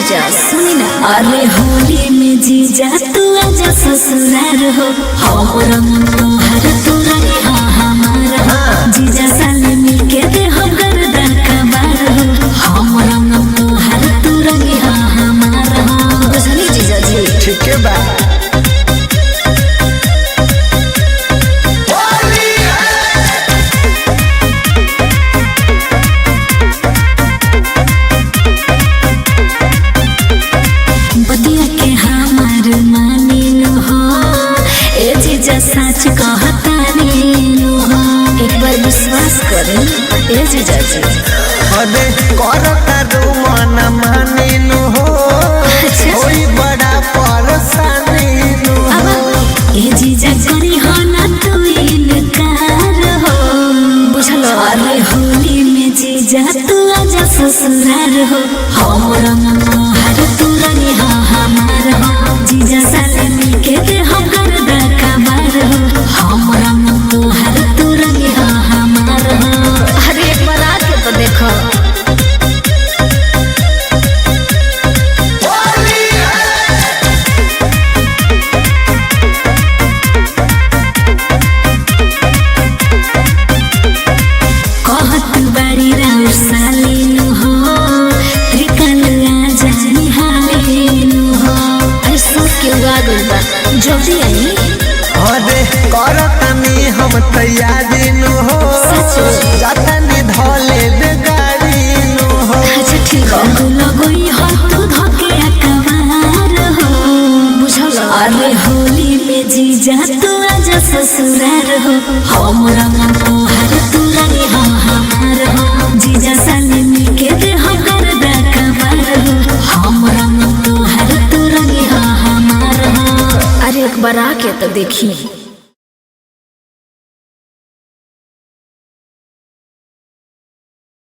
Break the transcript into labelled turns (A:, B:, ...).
A: जीजा सुनी ना। अरे होली में जीजा तू आजा ससुरार हो, हमर मन तोहर तोरा हाँ हमार जीजा साले मिलके दे हम गर्दा कबार हो, हमर मन तोहर तोरा हाँ हमार बुझली जीजा जी।
B: ठीक है बा
A: बतिया के हमार मानिलो हो, ए जीजा सच कहता नीलो हो, एक बार विश्वास करे ए जीजा जी।
B: अरे करता दो मन मानिनु हो, कोई बड़ा परेशानी नु हो।
A: ए जीजा करी हो ना तू इनकार हो, बुझलो। अरे होली में जीजा तू आजा ससुरार हो, हमर मन तोहर तोरा हाँ हमार हो, जीजा साले मिलके दे हम गर्दा कबार हो, हमर मन तोहर तोरा हाँ हमार हो। अरे एक बार आके तो देखो। कहत बारी राउर सालिनु हो, त्रिकाल आजा निहालिनु हो। अरे सोच के उगागल बा जल्दी आई।
B: अरे करता नी हम तैयारी नु हो, जाता नी धोले दे गाड़ी नु हो।
A: अच्छा ठीक है लगोई हो तू धके अकबार हो, बुझल। अरे होली में जीजा तू आजा ससुरार हो, हमर मन तोहर तोरा हाँ हमार हो, जीजा साले मिलके दे हम गर्दा कबार हो, हमर मन तोहर तोरा हाँ हमार हो। अरे एक बार आके तो देखी।